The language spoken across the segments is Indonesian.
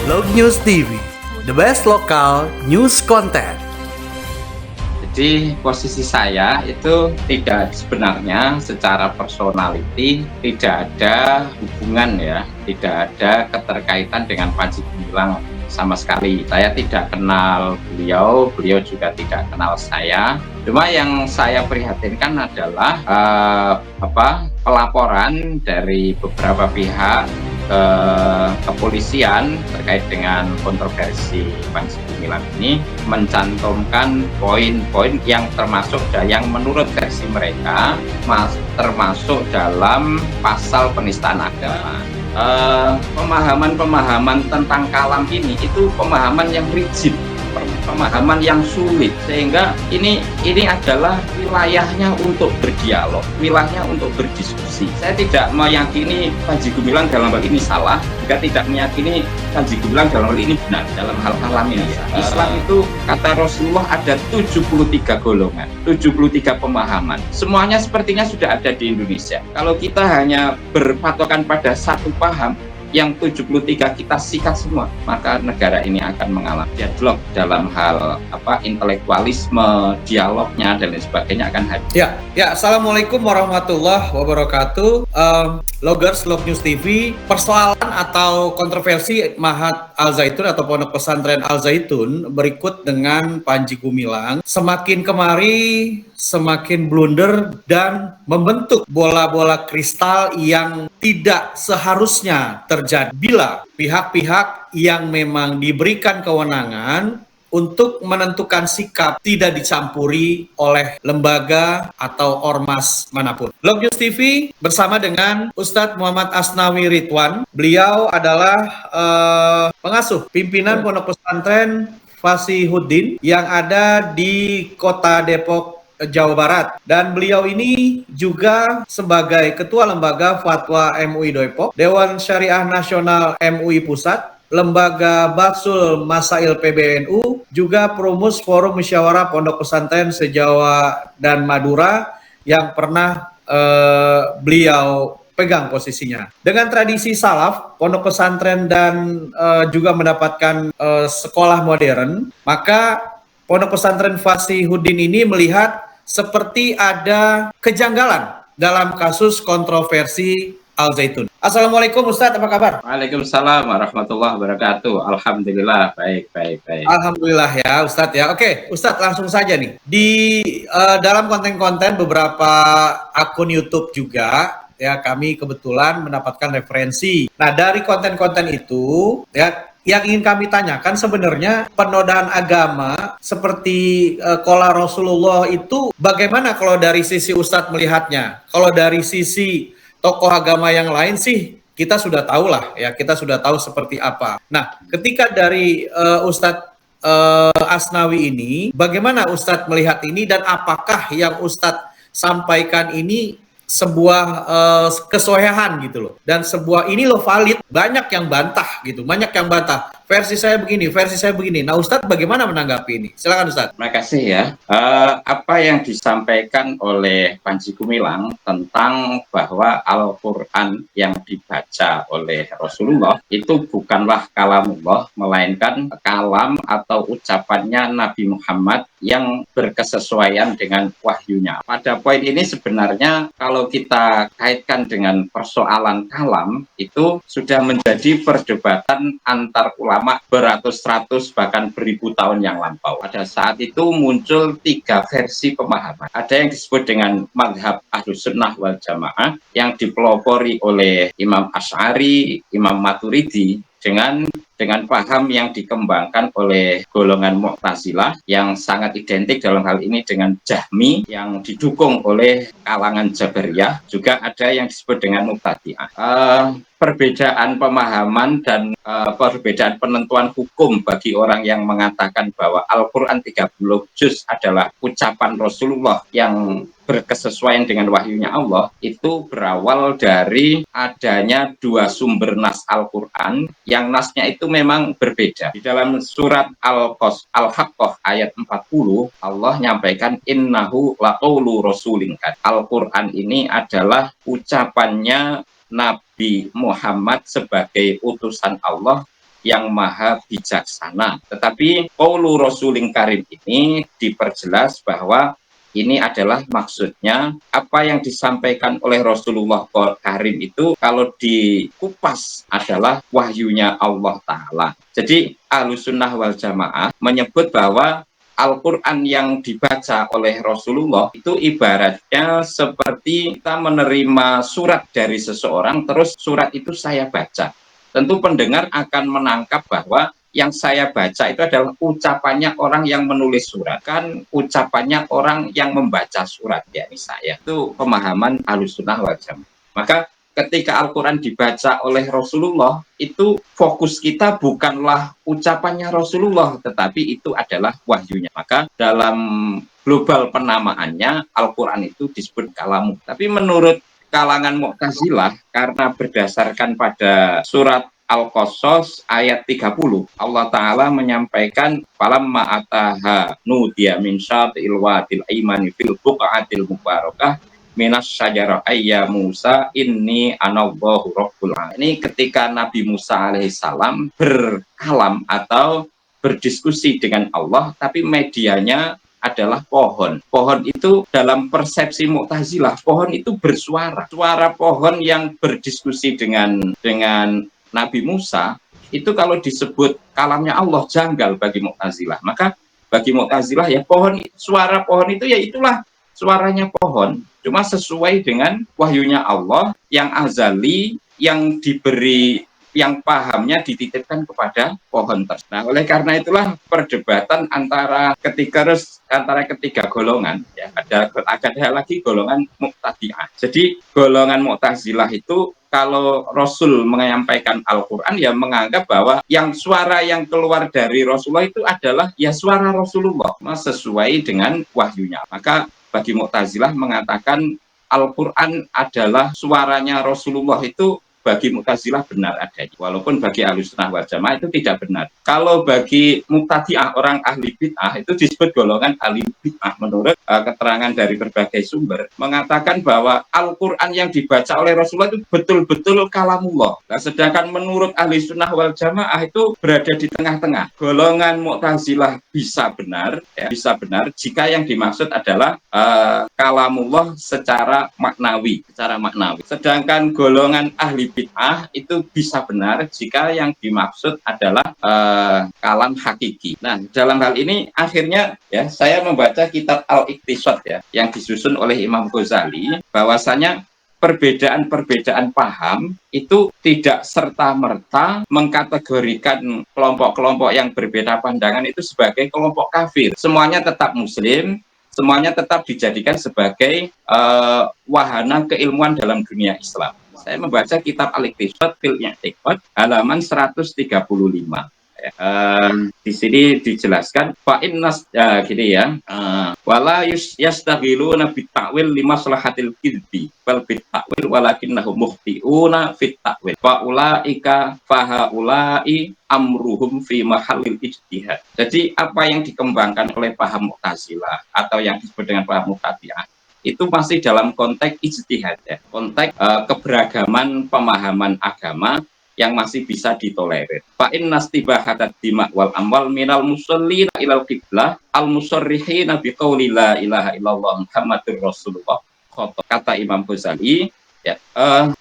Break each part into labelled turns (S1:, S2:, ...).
S1: Log News TV, the best local news content.
S2: Jadi posisi saya itu tidak sebenarnya secara personality tidak ada hubungan ya, tidak ada keterkaitan dengan Panji Gumilang sama sekali. Saya tidak kenal beliau, beliau juga tidak kenal saya. Cuma yang saya prihatinkan adalah pelaporan dari beberapa pihak ke kepolisian terkait dengan kontroversi Panji Gumilang ini mencantumkan poin-poin yang termasuk yang menurut versi mereka termasuk dalam pasal penistaan agama. Pemahaman-pemahaman tentang kalam ini itu pemahaman yang rigid, pemahaman yang sulit, sehingga ini adalah wilayahnya untuk berdialog, wilayahnya untuk berdiskusi. Saya tidak meyakini Panji Gumilang dalam hal ini salah, juga tidak meyakini Panji Gumilang dalam hal ini benar dalam hal kalam ini. Islam itu kata Rasulullah ada 73 golongan, 73 pemahaman. Semuanya sepertinya sudah ada di Indonesia. Kalau kita hanya berpatokan pada satu paham, yang 73 kita sikat semua, maka negara ini akan mengalami deadlock dalam hal intelektualisme, dialognya dan lain sebagainya akan hadir.
S1: Ya, Assalamualaikum warahmatullahi wabarakatuh. Loggers, Log News TV, persoalan atau kontroversi Mahat Al Zaitun atau Pondok Pesantren Al Zaitun berikut dengan Panji Gumilang semakin kemari semakin blunder dan membentuk bola-bola kristal yang tidak seharusnya terjadi bila pihak-pihak yang memang diberikan kewenangan untuk menentukan sikap tidak dicampuri oleh lembaga atau ormas manapun. Log News TV bersama dengan Ustadz Muhammad Asnawi Ridwan. Beliau adalah pengasuh pimpinan Pondok Pesantren Fasihuddin yang ada di Kota Depok, Jawa Barat, dan beliau ini juga sebagai Ketua Lembaga Fatwa MUI Depok, Dewan Syariah Nasional MUI Pusat, Lembaga Basul Masail PBNU, juga Perumus Forum Musyawarah Pondok Pesantren se-Jawa dan Madura yang pernah beliau pegang posisinya. Dengan tradisi salaf, pondok pesantren dan juga mendapatkan sekolah modern, maka Pondok Pesantren Fasihuddin ini melihat seperti ada kejanggalan dalam kasus kontroversi Al Zaitun. Assalamualaikum Ustadz, apa kabar?
S2: Waalaikumsalam warahmatullahi wabarakatuh. Alhamdulillah, baik.
S1: Alhamdulillah ya Ustadz ya. Oke, Ustadz langsung saja nih. Di dalam konten-konten beberapa akun YouTube juga ya, kami kebetulan mendapatkan referensi. Nah, dari konten-konten itu ya, yang ingin kami tanyakan sebenarnya penodaan agama seperti qala Rasulullah itu bagaimana kalau dari sisi Ustadz melihatnya? Kalau dari sisi tokoh agama yang lain sih kita sudah tahu lah ya, kita sudah tahu seperti apa. Nah, ketika dari Ustadz Asnawi ini, bagaimana Ustadz melihat ini dan apakah yang Ustadz sampaikan ini sebuah kesohihan gitu loh, dan sebuah ini loh valid, banyak yang bantah gitu, banyak yang bantah versi saya begini, versi saya begini. Nah Ustadz bagaimana menanggapi ini? Silakan Ustadz.
S2: Terima kasih ya. Apa yang disampaikan oleh Panji Gumilang tentang bahwa Al-Quran yang dibaca oleh Rasulullah itu bukanlah kalamullah, melainkan kalam atau ucapannya Nabi Muhammad yang berkesesuaian dengan wahyunya. Pada poin ini sebenarnya kalau kita kaitkan dengan persoalan kalam, itu sudah menjadi perdebatan antar ulama beratus-ratus bahkan beribu tahun yang lampau. Pada saat itu muncul 3 versi pemahaman. Ada yang disebut dengan madhab Ahlus Sunnah wal Jamaah yang dipelopori oleh Imam Asy'ari, Imam Maturidi, dengan paham yang dikembangkan oleh golongan Mu'tazilah yang sangat identik dalam hal ini dengan Jahmi yang didukung oleh kalangan Jabariyah. Juga ada yang disebut dengan Mubtadi'ah. Perbedaan pemahaman dan perbedaan penentuan hukum bagi orang yang mengatakan bahwa Al-Quran 30 juz adalah ucapan Rasulullah yang berkesesuaian dengan wahyunya Allah, itu berawal dari adanya 2 sumber nas Al-Quran yang nasnya itu memang berbeda. Di dalam surat Al-Haqqah ayat 40, Allah nyampaikan innahu laqaulu rasulin. Al-Quran ini adalah ucapannya Nabi Muhammad sebagai utusan Allah yang maha bijaksana. Tetapi qaulu Rasulin Karim ini diperjelas bahwa ini adalah maksudnya apa yang disampaikan oleh Rasulullah Karim itu kalau dikupas adalah wahyunya Allah Ta'ala. Jadi Ahlussunnah wal Jamaah menyebut bahwa Al-Quran yang dibaca oleh Rasulullah itu ibaratnya seperti kita menerima surat dari seseorang, terus surat itu saya baca. Tentu pendengar akan menangkap bahwa yang saya baca itu adalah ucapannya orang yang menulis surat, kan ucapannya orang yang membaca surat, yakni saya. Itu pemahaman Ahlussunnah wal Jamaah. Maka ketika Al-Quran dibaca oleh Rasulullah, itu fokus kita bukanlah ucapannya Rasulullah, tetapi itu adalah wahyunya. Maka dalam global penamaannya, Al-Quran itu disebut kalamu. Tapi menurut kalangan Mu'tazilah, karena berdasarkan pada surat Al-Qasas ayat 30, Allah Ta'ala menyampaikan falamma ataha nudiya min syatil wadil aimani fil buqatil mubarakah minas syajarah ayya Musa inni anallahu rabbul alamin. Ini ketika Nabi Musa alaihissalam berkalam atau berdiskusi dengan Allah, tapi medianya adalah pohon. Pohon itu dalam persepsi Mu'tazilah, pohon itu bersuara. Suara pohon yang berdiskusi dengan Nabi Musa itu kalau disebut kalamnya Allah janggal bagi Mu'tazilah. Maka bagi Mu'tazilah ya suara pohon itu ya itulah suaranya pohon, cuma sesuai dengan wahyunya Allah yang azali, yang diberi, yang pahamnya dititipkan kepada pohon tersebut. Nah, oleh karena itulah perdebatan antara ketiga golongan, ya ada lagi golongan Mu'tadi'ah. Jadi golongan Mu'tazilah itu kalau Rasul menyampaikan Al-Quran ya menganggap bahwa yang suara yang keluar dari Rasulullah itu adalah ya suara Rasulullah, sesuai dengan wahyunya. Maka bagi Mu'tazilah mengatakan Al-Quran adalah suaranya Rasulullah itu bagi Mu'tazilah benar adanya. Walaupun bagi Ahlussunnah wal Jamaah itu tidak benar. Kalau bagi Mu'tadi'ah, orang ahli bid'ah, itu disebut golongan ahli bid'ah menurut keterangan dari berbagai sumber, mengatakan bahwa Al-Quran yang dibaca oleh Rasulullah itu betul-betul kalamullah. Nah, sedangkan menurut Ahlussunnah wal Jamaah itu berada di tengah-tengah. Golongan Mu'tazilah bisa benar, ya, bisa benar jika yang dimaksud adalah kalamullah secara maknawi. Sedangkan golongan ahli bid'ah itu bisa benar jika yang dimaksud adalah kalam hakiki. Nah, dalam hal ini akhirnya ya saya membaca kitab Al-Iqtisad ya yang disusun oleh Imam Ghazali, bahwasanya perbedaan-perbedaan paham itu tidak serta-merta mengkategorikan kelompok-kelompok yang berbeda pandangan itu sebagai kelompok kafir. Semuanya tetap muslim, semuanya tetap dijadikan sebagai wahana keilmuan dalam dunia Islam. Saya membaca kitab Al-Iqtisad fil I'tiqad halaman 135. Di sini dijelaskan fa innas gini ya, wala yastaghiluna bit ta'wil limaslahatil kidbi bal bit ta'wil walakinnahum mukhti'una fit ta'wil fa ulaika fa haula'i amruhum fi mahallil ijtihad. Jadi apa yang dikembangkan oleh paham Mu'tazilah atau yang disebut dengan paham Mu'tadi'ah itu masih dalam konteks ijtihad ya, konteks keberagaman pemahaman agama yang masih bisa ditolerir. Fa innas tibahatat dima wal amwal minal musallina ilal qiblah al musarrihina biqauli la ilaha illallah Muhammadur Rasulullah. Kata Imam Ghazali ya,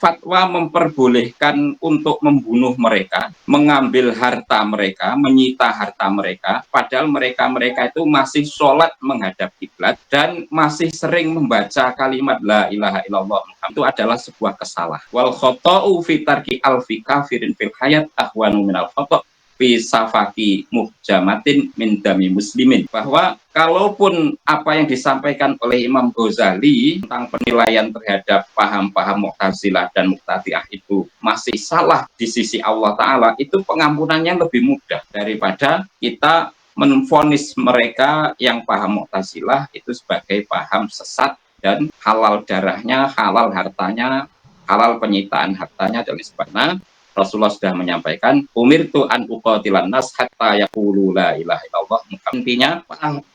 S2: fatwa memperbolehkan untuk membunuh mereka, mengambil harta mereka, menyita harta mereka, padahal mereka itu masih sholat menghadap kiblat dan masih sering membaca kalimat la ilaha illallah. Itu adalah sebuah kesalahan. Wal khata'u fi tarki alfi kafirin fil hayat ahwanu minal khata' fi safaki muhjamatin min dami muslimin. Bahwa kalaupun apa yang disampaikan oleh Imam Ghazali tentang penilaian terhadap paham-paham Mu'tazilah dan Mu'tadi'ah itu masih salah di sisi Allah Ta'ala, itu pengampunannya lebih mudah daripada kita menvonis mereka yang paham Mu'tazilah itu sebagai paham sesat dan halal darahnya, halal hartanya, halal penyitaan hartanya dan sebagainya. Rasulullah sudah menyampaikan umirtu an uqatilan nas hatta yaqulu la ilaha illallah. Intinya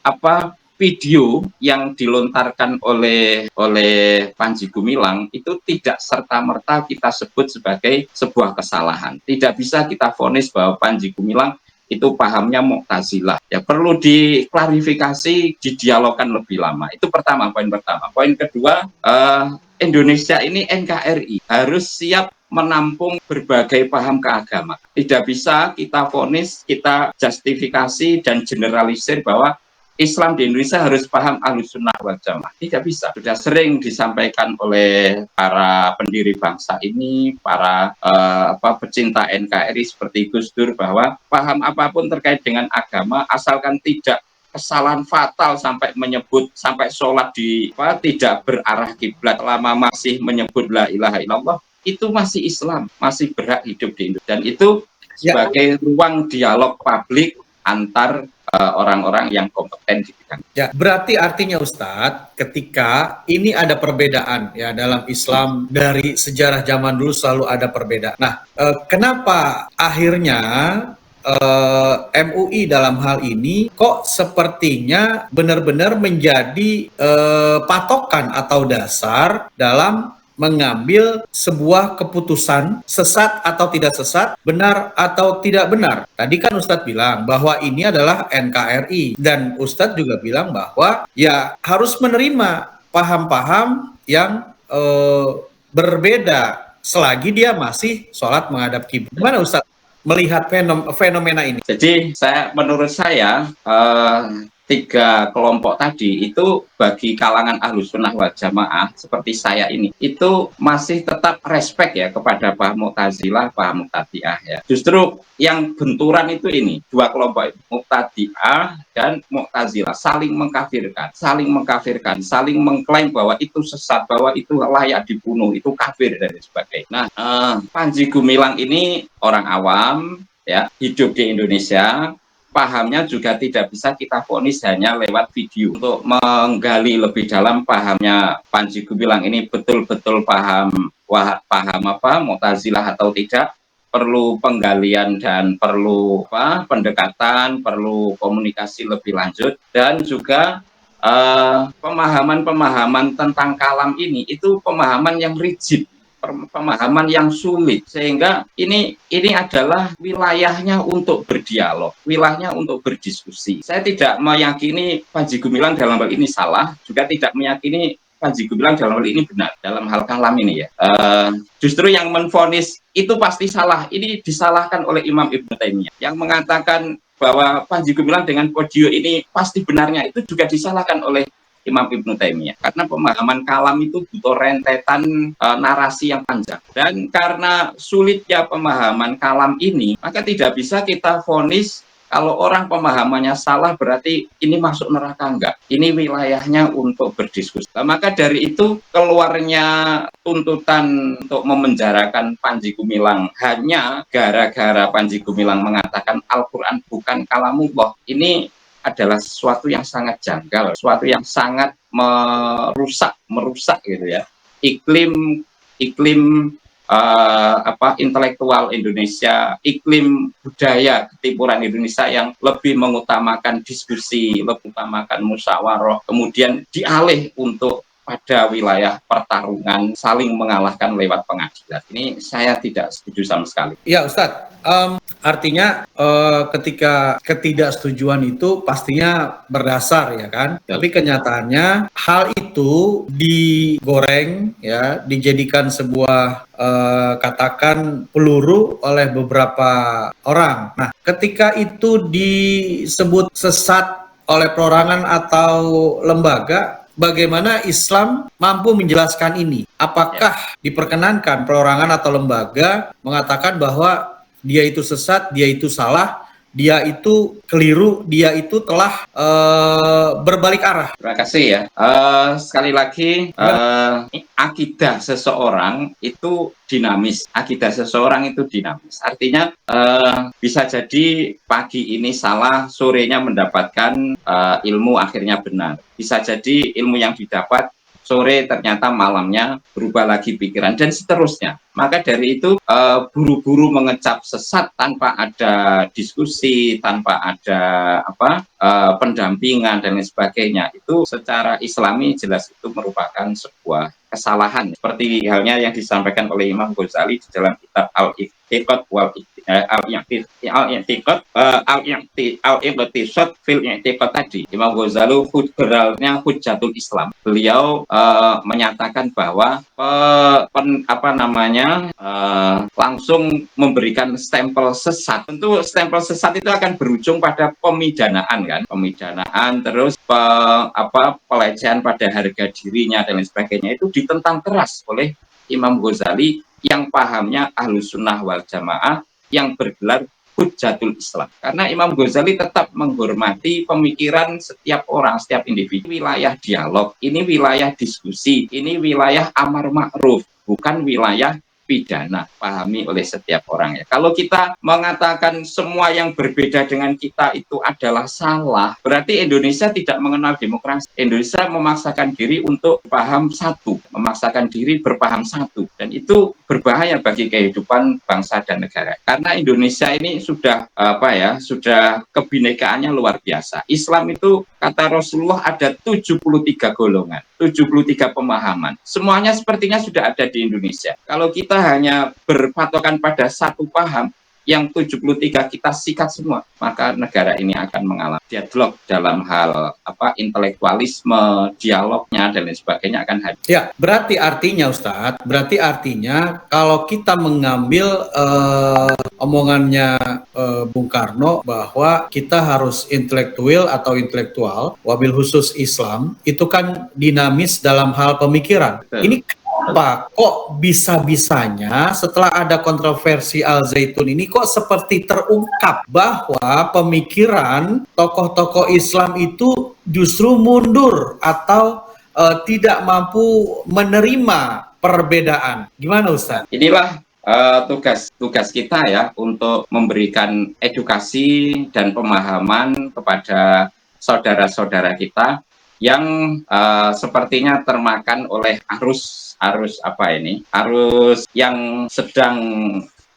S2: apa video yang dilontarkan oleh Panji Gumilang itu tidak serta-merta kita sebut sebagai sebuah kesalahan. Tidak bisa kita vonis bahwa Panji Gumilang itu pahamnya Mu'tazilah. Ya perlu diklarifikasi, didialogkan lebih lama. Itu pertama, poin pertama. Poin kedua, Indonesia ini NKRI harus siap menampung berbagai paham keagamaan. Tidak bisa kita vonis, kita justifikasi dan generalisir bahwa Islam di Indonesia harus paham Ahlussunnah wal Jamaah. Tidak bisa. Sudah sering disampaikan oleh para pendiri bangsa ini, para pecinta NKRI seperti Gus Dur, bahwa paham apapun terkait dengan agama asalkan tidak kesalahan fatal sampai menyebut, sampai sholat tidak berarah kiblat, lama masih menyebut la ilaha illallah, itu masih Islam, masih berhak hidup di Indonesia. Dan itu sebagai ruang dialog publik antar orang-orang yang kompeten di bidang.
S1: Ya, berarti artinya Ustadz, ketika ini ada perbedaan ya dalam Islam, dari sejarah zaman dulu selalu ada perbedaan. Nah, kenapa akhirnya MUI dalam hal ini kok sepertinya benar-benar menjadi patokan atau dasar dalam mengambil sebuah keputusan sesat atau tidak sesat, benar atau tidak benar. Tadi kan Ustadz bilang bahwa ini adalah NKRI, dan Ustadz juga bilang bahwa ya harus menerima paham-paham yang berbeda selagi dia masih sholat menghadap kiblat. Gimana Ustadz melihat fenomena ini?
S2: Jadi menurut saya tiga kelompok tadi itu bagi kalangan Ahlussunnah wal Jamaah seperti saya ini itu masih tetap respect ya kepada paham Mu'tazilah, paham Mu'tadi'ah ya. Justru yang benturan itu ini, dua kelompok itu, Mu'tadi'ah dan Mu'tazilah, saling mengkafirkan, saling mengklaim bahwa itu sesat, bahwa itu layak dibunuh, itu kafir dan sebagainya. Nah, Panji Gumilang ini orang awam ya, hidup di Indonesia, pahamnya juga tidak bisa kita vonis hanya lewat video. Untuk menggali lebih dalam pahamnya Panji Gumilang ini betul-betul paham Mu'tazilah atau tidak, perlu penggalian dan perlu pendekatan, perlu komunikasi lebih lanjut, dan juga pemahaman tentang kalam ini itu pemahaman yang rigid, pemahaman yang sulit, sehingga ini adalah wilayahnya untuk berdialog, wilayahnya untuk berdiskusi. Saya tidak meyakini Panji Gumilang dalam hal ini salah, juga tidak meyakini Panji Gumilang dalam hal ini benar dalam hal kalam ini ya. Justru yang menvonis itu pasti salah. Ini disalahkan oleh Imam Ibnu Taimiyah yang mengatakan bahwa Panji Gumilang dengan podio ini pasti benarnya, itu juga disalahkan oleh Imam Ibnu Taimiyah, karena pemahaman kalam itu butuh rentetan narasi yang panjang, dan karena sulitnya pemahaman kalam ini, maka tidak bisa kita vonis kalau orang pemahamannya salah berarti ini masuk neraka, enggak. Ini wilayahnya untuk berdiskusi. Nah, maka dari itu keluarnya tuntutan untuk memenjarakan Panji Gumilang hanya gara-gara Panji Gumilang mengatakan Al-Quran bukan kalamullah. Ini adalah sesuatu yang sangat janggal, sesuatu yang sangat merusak gitu ya iklim intelektual Indonesia, iklim budaya ketimuran Indonesia yang lebih mengutamakan diskusi, lebih mengutamakan musyawarah, kemudian dialih untuk pada wilayah pertarungan saling mengalahkan lewat pengadilan. Ini saya tidak setuju sama sekali.
S1: Ya Ustadz, artinya ketika ketidaksetujuan itu pastinya berdasar ya kan, tapi kenyataannya hal itu digoreng ya, dijadikan sebuah katakan peluru oleh beberapa orang. Nah, ketika itu disebut sesat oleh perorangan atau lembaga, bagaimana Islam mampu menjelaskan ini? Apakah diperkenankan perorangan atau lembaga mengatakan bahwa dia itu sesat, dia itu salah, dia itu keliru, dia itu telah berbalik arah?
S2: Terima kasih ya. Sekali lagi, akidah seseorang itu dinamis. Akidah seseorang itu dinamis. Artinya bisa jadi pagi ini salah, sorenya mendapatkan ilmu akhirnya benar. Bisa jadi ilmu yang didapat sore ternyata malamnya berubah lagi pikiran dan seterusnya. Maka dari itu buru-buru mengecap sesat tanpa ada diskusi, tanpa ada pendampingan dan lain sebagainya, itu secara Islami jelas itu merupakan sebuah kesalahan. Seperti halnya yang disampaikan oleh Imam Ghazali di dalam kitab Al-I'tiqad wal Al-I'tiqad fil I'tiqad tadi. Imam Ghazali beralnya Hujjatul Islam. Beliau menyatakan bahwa langsung memberikan stempel sesat. Tentu stempel sesat itu akan berujung pada pemidanaan kan, pemidanaan terus pelecehan pada harga dirinya dan lain sebagainya, itu ditentang keras oleh Imam Ghazali yang pahamnya Ahlus Sunnah wal Jamaah yang bergelar Hujjatul Islam. Karena Imam Ghazali tetap menghormati pemikiran setiap orang, setiap individu. Wilayah dialog, ini wilayah diskusi, ini wilayah amar ma'ruf, bukan wilayah pidana, pahami oleh setiap orang ya. Kalau kita mengatakan semua yang berbeda dengan kita itu adalah salah, berarti Indonesia tidak mengenal demokrasi. Indonesia memaksakan diri untuk paham satu, memaksakan diri berpaham satu, dan itu berbahaya bagi kehidupan bangsa dan negara. Karena Indonesia ini sudah sudah kebinekaannya luar biasa. Islam itu kata Rasulullah ada 73 golongan, 73 pemahaman. Semuanya sepertinya sudah ada di Indonesia. Kalau kita hanya berpatokan pada satu paham, yang 73 kita sikat semua, maka negara ini akan mengalami deadlock dalam hal intelektualisme, dialognya dan lain sebagainya akan hadir.
S1: Ya, berarti artinya Ustadz, kalau kita mengambil omongannya Bung Karno bahwa kita harus intelektual, wabil khusus Islam, itu kan dinamis dalam hal pemikiran.
S2: Betul.
S1: Ini kenapa kok bisa-bisanya setelah ada kontroversi Al-Zaitun ini kok seperti terungkap bahwa pemikiran tokoh-tokoh Islam itu justru mundur atau tidak mampu menerima perbedaan. Gimana Ustaz?
S2: Inilah tugas kita ya untuk memberikan edukasi dan pemahaman kepada saudara-saudara kita yang sepertinya termakan oleh arus yang sedang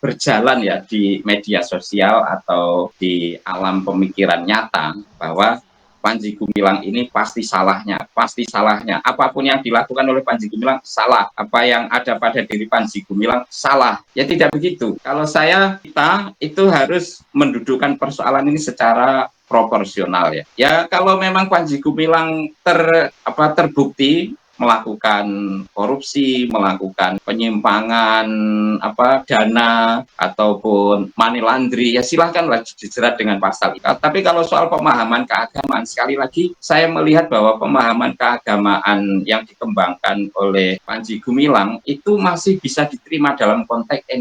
S2: berjalan ya di media sosial atau di alam pemikiran nyata, bahwa Panji Gumilang ini pasti salahnya. Apapun yang dilakukan oleh Panji Gumilang salah. Apa yang ada pada diri Panji Gumilang salah. Ya tidak begitu. Kalau kita itu harus mendudukkan persoalan ini secara proporsional ya. Ya kalau memang Panji Gumilang terbukti melakukan korupsi, melakukan penyimpangan dana ataupun money laundry, ya silahkanlah dijerat dengan pasal itu. Tapi kalau soal pemahaman keagamaan, sekali lagi saya melihat bahwa pemahaman keagamaan yang dikembangkan oleh Panji Gumilang itu masih bisa diterima dalam konteks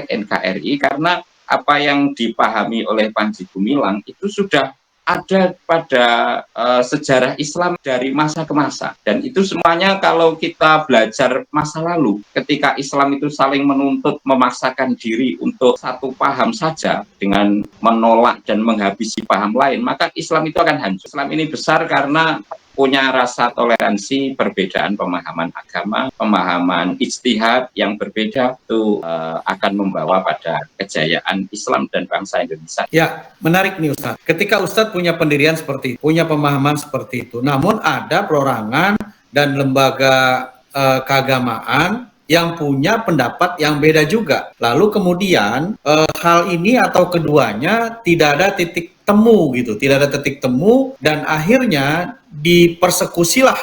S2: NKRI, karena apa yang dipahami oleh Panji Gumilang itu sudah ada pada sejarah Islam dari masa ke masa, dan itu semuanya kalau kita belajar masa lalu, ketika Islam itu saling menuntut, memaksakan diri untuk satu paham saja dengan menolak dan menghabisi paham lain, maka Islam itu akan hancur. Islam ini besar karena punya rasa toleransi perbedaan pemahaman agama, pemahaman ijtihad yang berbeda, itu akan membawa pada kejayaan Islam dan bangsa Indonesia.
S1: Ya, menarik nih Ustadz. Ketika Ustadz punya pendirian seperti itu, punya pemahaman seperti itu, namun ada perorangan dan lembaga keagamaan yang punya pendapat yang beda juga. Lalu kemudian hal ini atau keduanya tidak ada titik temu gitu, tidak ada titik temu, dan akhirnya dipersekusilah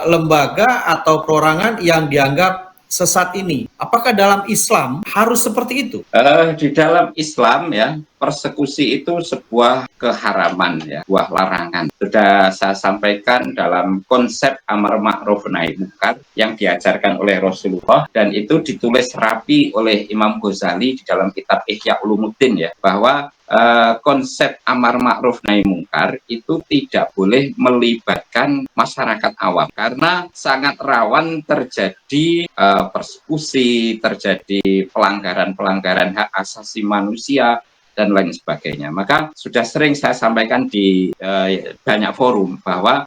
S1: lembaga atau perorangan yang dianggap sesat ini. Apakah dalam Islam harus seperti itu?
S2: Di dalam Islam ya, persekusi itu sebuah keharaman ya, sebuah larangan. Sudah saya sampaikan dalam konsep amar ma'ruf nahi munkar yang diajarkan oleh Rasulullah, dan itu ditulis rapi oleh Imam Ghazali di dalam kitab Ihya Ulumuddin ya, bahwa konsep amar ma'ruf nahi munkar itu tidak boleh melibatkan masyarakat awam, karena sangat rawan terjadi persekusi, terjadi pelanggaran hak asasi manusia, dan lain sebagainya. Maka sudah sering saya sampaikan di banyak forum bahwa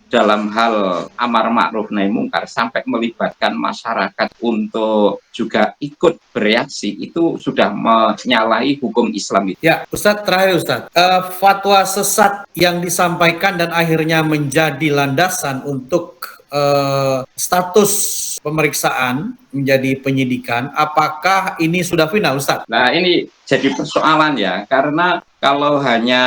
S2: dalam hal amar ma'ruf nahi mungkar sampai melibatkan masyarakat untuk juga ikut bereaksi itu sudah menyalahi hukum Islam itu.
S1: Ya, Ustadz, terakhir Ustadz, fatwa sesat yang disampaikan dan akhirnya menjadi landasan untuk status pemeriksaan menjadi penyidikan, apakah ini sudah final, Ustadz?
S2: Nah, ini jadi persoalan ya, karena kalau hanya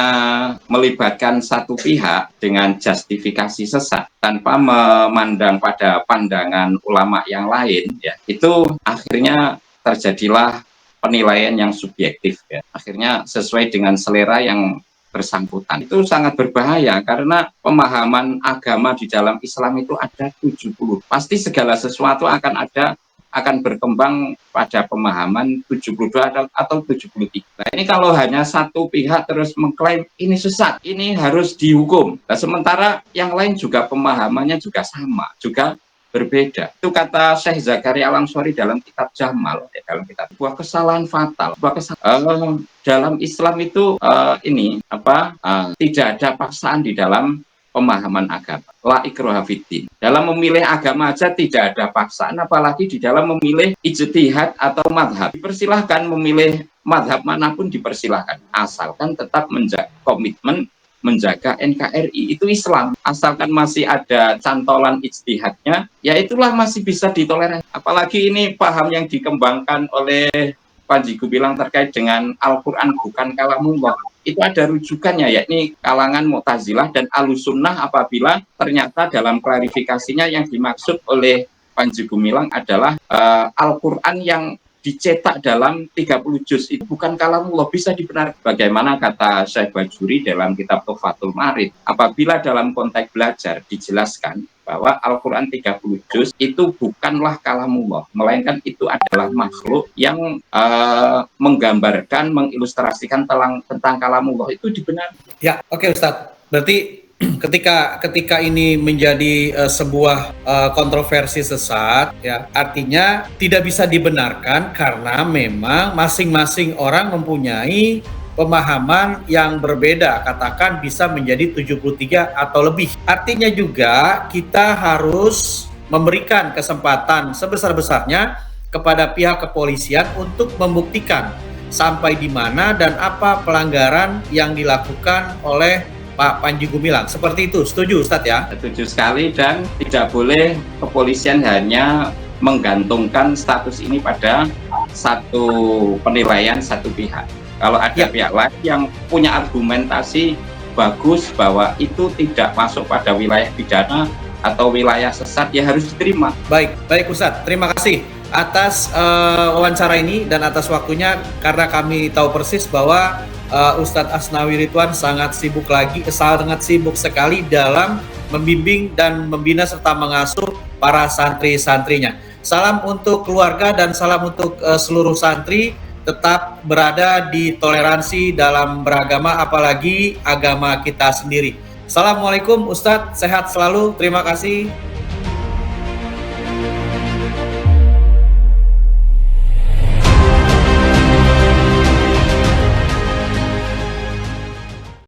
S2: melibatkan satu pihak dengan justifikasi sesat tanpa memandang pada pandangan ulama yang lain, ya, itu akhirnya terjadilah penilaian yang subjektif, ya. Akhirnya sesuai dengan selera yang bersangkutan. Itu sangat berbahaya karena pemahaman agama di dalam Islam itu ada 70. Pasti segala sesuatu akan berkembang pada pemahaman 72 atau 73. Nah, ini kalau hanya satu pihak terus mengklaim ini sesat, ini harus dihukum. Nah, sementara yang lain juga pemahamannya juga sama, juga berbeda. Itu kata Syekh Zakaria Al-Ansori dalam kitab Jamal, dalam kitab sebuah kesalahan fatal, dalam Islam itu tidak ada paksaan di dalam pemahaman agama. La ikraha fiddin. Dalam memilih agama aja tidak ada paksaan, apalagi di dalam memilih ijtihad atau madhab. Dipersilahkan memilih madhab manapun, dipersilahkan, asalkan tetap menjaga komitmen menjaga NKRI, itu Islam. Asalkan masih ada cantolan ijtihadnya, ya itulah masih bisa ditoleransi. Apalagi ini paham yang dikembangkan oleh Panji Gumilang terkait dengan Al-Quran bukan kalamullah. Itu ada rujukannya, yakni kalangan Mu'tazilah dan Ahlussunnah, apabila ternyata dalam klarifikasinya yang dimaksud oleh Panji Gumilang adalah Al-Quran yang dicetak dalam 30 juz itu bukan kalamullah, bisa dibenarkan. Bagaimana kata Syekh Bajuri dalam kitab Tuhfatul Marid, apabila dalam konteks belajar dijelaskan bahwa Al-Quran 30 juz itu bukanlah kalamullah, melainkan itu adalah makhluk yang menggambarkan, mengilustrasikan tentang kalamullah, itu dibenarkan.
S1: Ya, oke Ustadz. Berarti ketika ini menjadi sebuah kontroversi sesat, ya, artinya tidak bisa dibenarkan karena memang masing-masing orang mempunyai pemahaman yang berbeda, katakan bisa menjadi 73 atau lebih. Artinya juga kita harus memberikan kesempatan sebesar-besarnya kepada pihak kepolisian untuk membuktikan sampai di mana dan apa pelanggaran yang dilakukan oleh Pak Panji Gumilang. Seperti itu, setuju Ustadz ya?
S2: Setuju sekali, dan tidak boleh kepolisian hanya menggantungkan status ini pada satu penilaian satu pihak. Kalau ada pihak lain yang punya argumentasi bagus bahwa itu tidak masuk pada wilayah pidana atau wilayah sesat, ya harus diterima.
S1: Baik Ustadz, terima kasih atas wawancara ini dan atas waktunya, karena kami tahu persis bahwa Ustadz Asnawi Ridwan sangat sibuk sekali dalam membimbing dan membina serta mengasuh para santri-santrinya. Salam untuk keluarga dan salam untuk seluruh santri, tetap berada di toleransi dalam beragama, apalagi agama kita sendiri. Assalamualaikum Ustadz, sehat selalu, terima kasih.